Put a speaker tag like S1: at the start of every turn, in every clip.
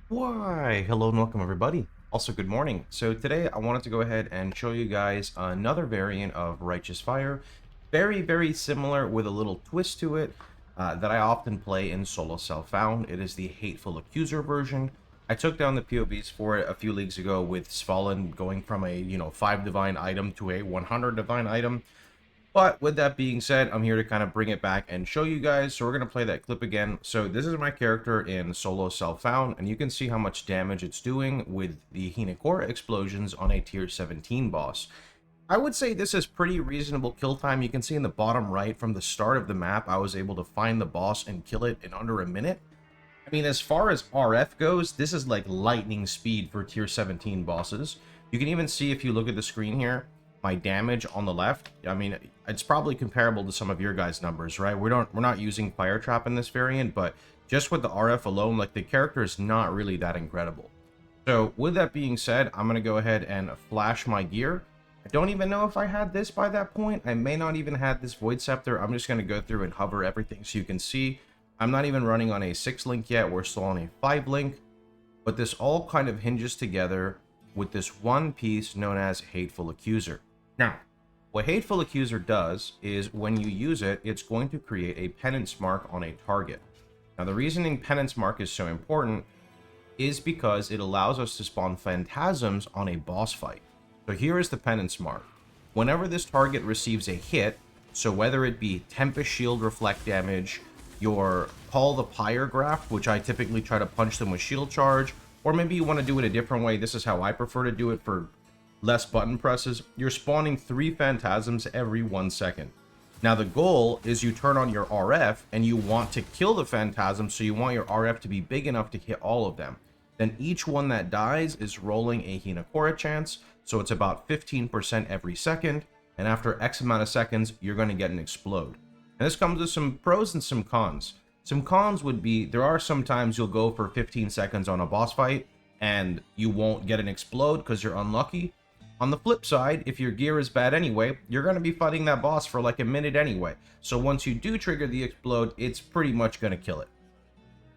S1: Why, hello and welcome everybody. Also, good morning. So today I wanted to go ahead and show you guys another variant of Righteous Fire. Very similar with a little twist to it that I often play in solo self-found. It is the Hateful Accuser version. I took down the POBs for it a few leagues ago with Svalin going from a, 5 divine item to a 100 divine item. But with that being said, I'm here to kind of bring it back and show you guys. So we're going to play that clip again. So this is my character in solo self-found, and you can see how much damage it's doing with the Icicle explosions on a tier 17 boss. I would say this is pretty reasonable kill time. You can see in the bottom right from the start of the map, I was able to find the boss and kill it in under a minute. I mean, as far as RF goes, this is like lightning speed for tier 17 bosses. You can even see if you look at the screen here, my damage on the left. I mean, it's probably comparable to some of your guys' numbers, right? We're not using Fire Trap in this variant, but just with the RF alone, like the character is not really that incredible. So with that being said, I'm gonna go ahead and flash my gear. I don't even know if I had this by that point. I may not even have this Void Scepter. I'm just gonna go through and hover everything so you can see. I'm not even running on a 6 link yet. We're still on a 5 link, but this all kind of hinges together with this one piece known as Hateful Accuser. Now, what Hateful Accuser does is when you use it, it's going to create a penance mark on a target. Now, the reasoning penance mark is so important is because it allows us to spawn phantasms on a boss fight. So here is the penance mark. Whenever this target receives a hit, so whether it be Tempest Shield reflect damage, your Call the Pyrograph, which I typically try to punch them with shield charge, or maybe you want to do it a different way. This is how I prefer to do it for less button presses. You're spawning 3 phantasms every 1 second. Now the goal is you turn on your RF and you want to kill the phantasm, so you want your RF to be big enough to hit all of them. Then each one that dies is rolling a Hinakora chance, so it's about 15% every second, and after X amount of seconds, you're going to get an explode. And this comes with some pros and some cons. Some cons would be, there are some times you'll go for 15 seconds on a boss fight, and you won't get an explode because you're unlucky. On the flip side, if your gear is bad anyway, you're going to be fighting that boss for like a minute anyway. So once you do trigger the explode, it's pretty much going to kill it.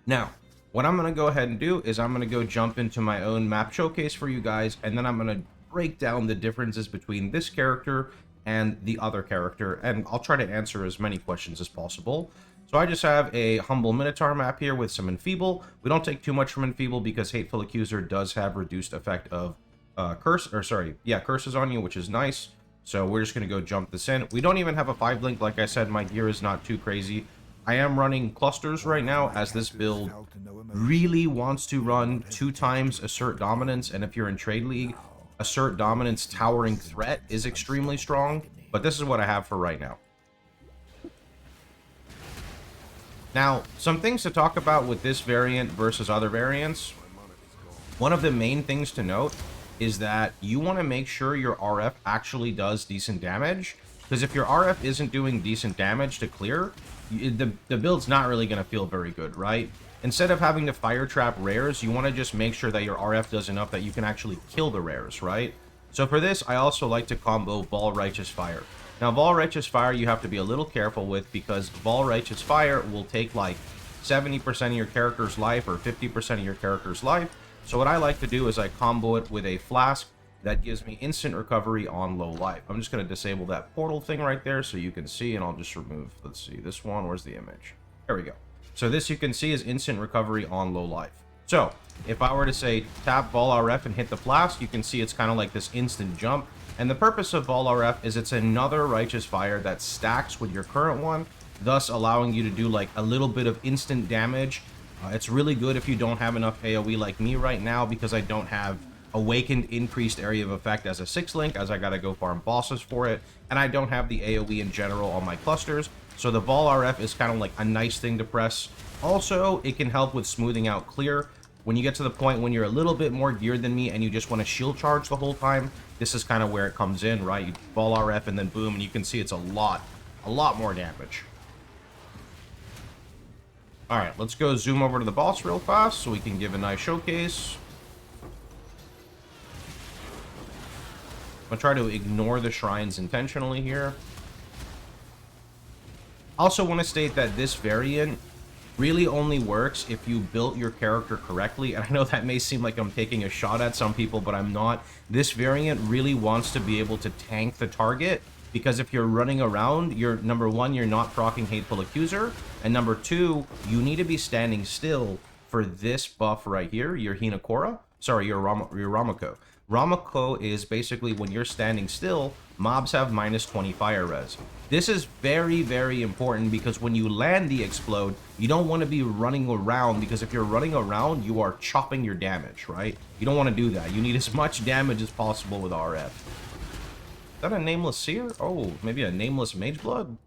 S1: Now, what I'm going to go ahead and do is I'm going to go jump into my own map showcase for you guys, and then I'm going to break down the differences between this character and the other character, and I'll try to answer as many questions as possible. So I just have a humble Minotaur map here with some Enfeeble. We don't take too much from Enfeeble because Hateful Accuser does have reduced effect of curses on you, which is nice. So we're just going to go jump this in. We don't even have a 5 link. Like I said, my gear is not too crazy. I am running clusters right now as this build really wants to run 2 times Assert Dominance, and if you're in Trade League, Assert Dominance Towering Threat is extremely strong, but this is what I have for right now. Now, some things to talk about with this variant versus other variants. One of the main things to note is that you want to make sure your RF actually does decent damage, because if your RF isn't doing decent damage to clear, the build's not really going to feel very good, right? Instead of having to fire trap rares, you want to just make sure that your RF does enough that you can actually kill the rares, right? So for this, I also like to combo Vol Righteous Fire. Now, Vol Righteous Fire you have to be a little careful with, because Vol Righteous Fire will take like 70% of your character's life or 50% of your character's life. So what I like to do is I combo it with a flask that gives me instant recovery on low life. I'm just going to disable that portal thing right there so you can see, and I'll just remove, let's see, this one, where's the image? There we go. So this you can see is instant recovery on low life. So if I were to say tap Vol RF and hit the flask, you can see it's kind of like this instant jump. And the purpose of Vol RF is it's another Righteous Fire that stacks with your current one, thus allowing you to do like a little bit of instant damage. It's really good if you don't have enough AoE like me right now, because I don't have Awakened Increased Area of Effect as a 6 link, as I gotta go farm bosses for it, and I don't have the AoE in general on my clusters. So the Vol RF is kind of like a nice thing to press. Also, it can help with smoothing out clear. When you get to the point when you're a little bit more geared than me and you just want to shield charge the whole time, this is kind of where it comes in, right? You Vol RF and then boom, and you can see it's a lot more damage. Alright, let's go zoom over to the boss real fast so we can give a nice showcase. I'm going to try to ignore the shrines intentionally here. Also want to state that this variant really only works if you built your character correctly. And I know that may seem like I'm taking a shot at some people, but I'm not. This variant really wants to be able to tank the target, because if you're running around, you're, number one, you're not proccing Hateful Accuser, and number two, you need to be standing still for this buff right here, your Hinokora. Sorry, your Ramako. Ramako is basically when you're standing still, mobs have -20 fire res. This is very, very important, because when you land the explode, you don't want to be running around, because if you're running around, you are chopping your damage, right? You don't want to do that. You need as much damage as possible with RF. Is that a Nameless Seer? Oh, maybe a Nameless Mageblood?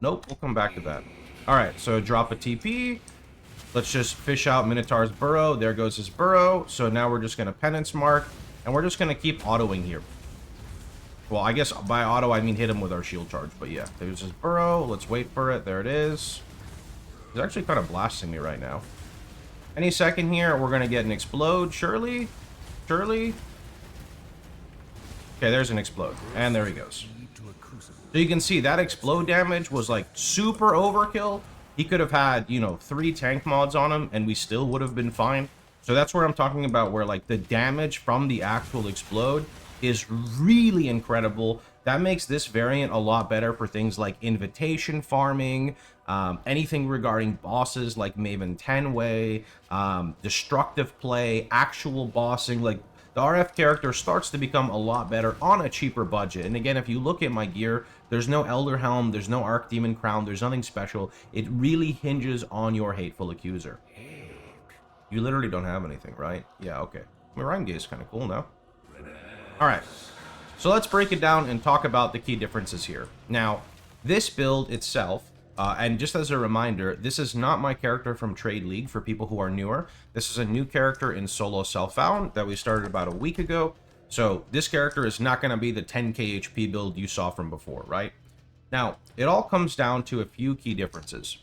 S1: Nope, we'll come back to that. Alright, so drop a TP. Let's just fish out Minotaur's burrow. There goes his burrow. So now we're just going to penance mark, and we're just going to keep autoing here. Well, I guess by auto I mean hit him with our shield charge, but yeah, there's his burrow. Let's wait for it. There it is. He's actually kind of blasting me right now. Any second here, we're going to get an explode, surely. Surely. Okay, there's an explode, and there he goes. So you can see that explode damage was like super overkill. He could have had, you know, 3 tank mods on him, and we still would have been fine. So that's where I'm talking about, where like the damage from the actual explode is really incredible. That makes this variant a lot better for things like invitation farming, anything regarding bosses like Maven Tenway, destructive play, actual bossing. Like, the RF character starts to become a lot better on a cheaper budget. And again, if you look at my gear, there's no Elder Helm, there's no Archdemon Crown, there's nothing special. It really hinges on your Hateful Accuser. You literally don't have anything, right? Yeah, okay. Miranga is kind of cool now. Alright, so let's break it down and talk about the key differences here. Now, this build itself, and just as a reminder, this is not my character from Trade League for people who are newer. This is a new character in Solo Self-Found that we started about a week ago. So this character is not going to be the 10k HP build you saw from before, right? Now, it all comes down to a few key differences.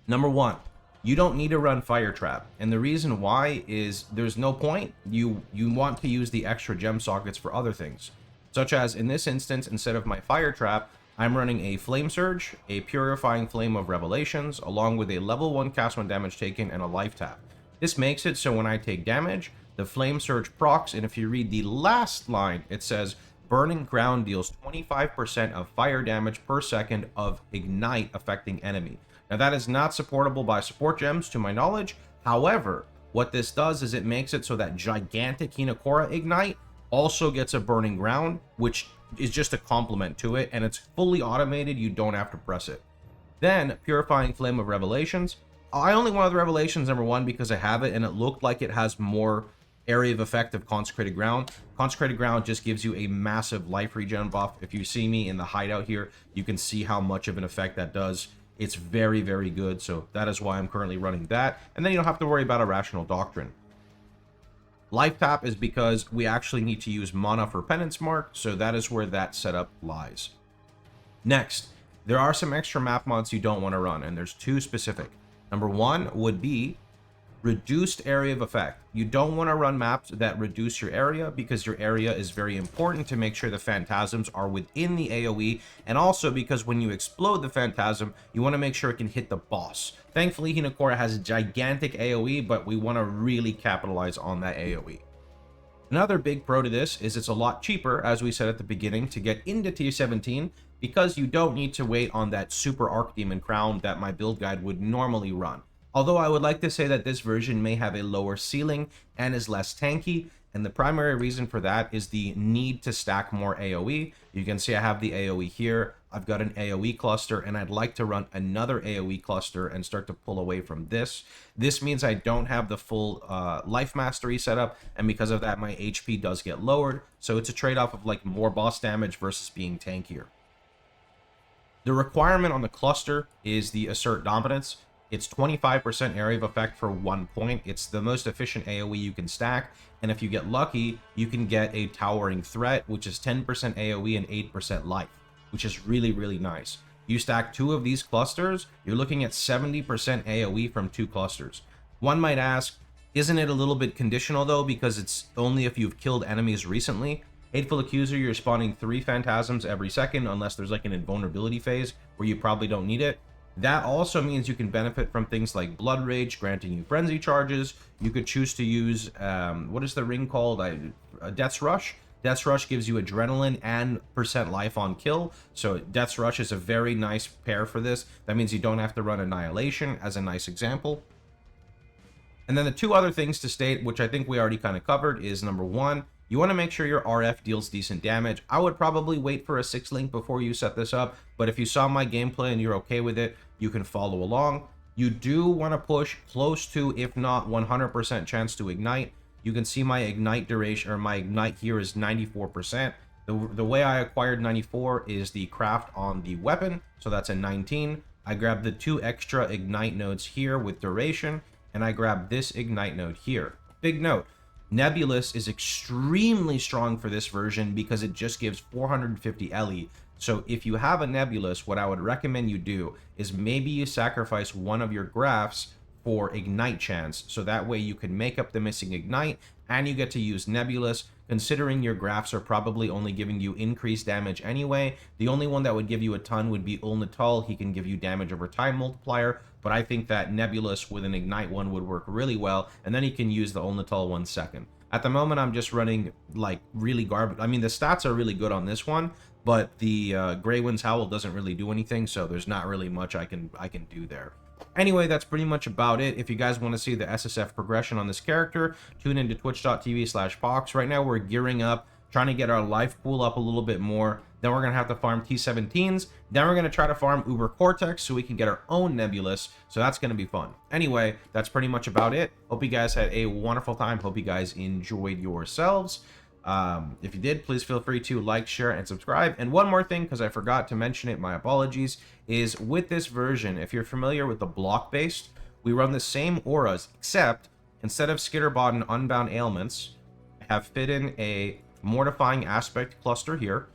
S1: Number one, you don't need to run Fire Trap, and the reason why is there's no point. You want to use the extra gem sockets for other things, such as in this instance, instead of my Fire Trap, I'm running a Flame Surge, a Purifying Flame of Revelations, along with a level 1 cast when damage taken and a life tap. This makes it so when I take damage, the Flame Surge procs, and if you read the last line, it says Burning Ground deals 25% of fire damage per second of Ignite affecting enemy. Now that is not supportable by support gems to my knowledge. However, what this does is it makes it so that gigantic Hinokora Ignite also gets a Burning Ground, which is just a complement to it, and it's fully automated. You don't have to press it. Then Purifying Flame of Revelations. I only wanted the Revelations, number one, because I have it and it looked like it has more area of effect of Consecrated Ground. Consecrated Ground just gives you a massive life regen buff. If you see me in the hideout here, you can see how much of an effect that does. It's very, very good, so that is why I'm currently running that. And then you don't have to worry about Irrational Doctrine. Life Tap is because we actually need to use mana for Penance Mark, so that is where that setup lies. Next, there are some extra map mods you don't want to run, and there's 2 specific. Number 1 would be Reduced Area of Effect. You don't want to run maps that reduce your area, because your area is very important to make sure the phantasms are within the AoE, and also because when you explode the phantasm, you want to make sure it can hit the boss. Thankfully, Hinokora has a gigantic AoE, but we want to really capitalize on that AoE. Another big pro to this is it's a lot cheaper, as we said at the beginning, to get into tier 17, because you don't need to wait on that super Archdemon Crown that my build guide would normally run. Although I would like to say that this version may have a lower ceiling and is less tanky, and the primary reason for that is the need to stack more AoE. You can see I have the AoE here, I've got an AoE cluster, and I'd like to run another AoE cluster and start to pull away from this. This means I don't have the full life mastery setup, and because of that my HP does get lowered, so it's a trade-off of like more boss damage versus being tankier. The requirement on the cluster is the Assert Dominance. It's 25% area of effect for 1 point. It's the most efficient AoE you can stack, and if you get lucky, you can get a Towering Threat, which is 10% AoE and 8% life, which is really, really nice. You stack 2 of these clusters, you're looking at 70% AoE from 2 clusters. One might ask, isn't it a little bit conditional though, because it's only if you've killed enemies recently? Hateful Accuser, you're spawning 3 phantasms every second, unless there's like an invulnerability phase where you probably don't need it. That also means you can benefit from things like Blood Rage, granting you frenzy charges. You could choose to use, what is the ring called? Death's Rush. Death's Rush gives you adrenaline and percent life on kill. So Death's Rush is a very nice pair for this. That means you don't have to run Annihilation as a nice example. And then the two other things to state, which I think we already kind of covered, is number one, you want to make sure your RF deals decent damage. I would probably wait for a 6-link before you set this up, but if you saw my gameplay and you're okay with it, you can follow along. You do want to push close to, if not 100% chance to ignite. You can see my ignite duration, or my ignite here is 94%. The way I acquired 94 is the craft on the weapon, so that's a 19. I grabbed the 2 extra ignite nodes here with duration, and I grabbed this ignite node here. Big note, Nebulous is extremely strong for this version because it just gives 450 LE. So if you have a Nebulous, what I would recommend you do is maybe you sacrifice one of your graphs for ignite chance, so that way you can make up the missing ignite and you get to use Nebulous. Considering your graphs are probably only giving you increased damage anyway, the only one that would give you a ton would be Ulnatal. He can give you damage over time multiplier, but I think that Nebulous with an ignite one would work really well, and then he can use the Ulnatal 1 second. At the moment, I'm just running like really garbage. I mean, the stats are really good on this one, but the Grey Wind's Howl doesn't really do anything, so there's not really much I can do there. Anyway, that's pretty much about it. If you guys want to see the SSF progression on this character, tune into twitch.tv/Pohx. Right now, we're gearing up, trying to get our life pool up a little bit more. Then we're going to have to farm T17s. Then we're going to try to farm Uber Cortex so we can get our own Nebulous. So that's going to be fun. Anyway, that's pretty much about it. Hope you guys had a wonderful time. Hope you guys enjoyed yourselves. If you did, please feel free to like, share, and subscribe. And one more thing, because I forgot to mention it, my apologies, is with this version, if you're familiar with the block-based, we run the same auras, except instead of Skitterbot and Unbound Ailments, I have fit in a Mortifying Aspect cluster here,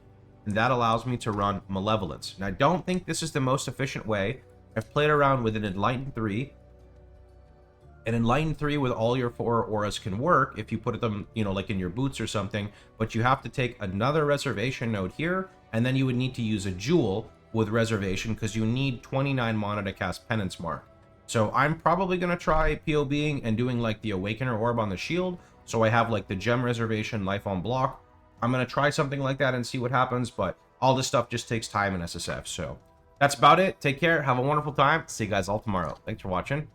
S1: and that allows me to run Malevolence. Now, I don't think this is the most efficient way. I've played around with an Enlightened 3, and Enlightened 3 with all your 4 auras can work if you put them, you know, like in your boots or something, but you have to take another reservation node here, and then you would need to use a jewel with reservation because you need 29 mana to cast Penance Mark. So I'm probably going to try POBing and doing like the Awakener Orb on the shield, so I have like the gem reservation, life on block. I'm going to try something like that and see what happens, but all this stuff just takes time in SSF. So that's about it. Take care. Have a wonderful time. See you guys all tomorrow. Thanks for watching.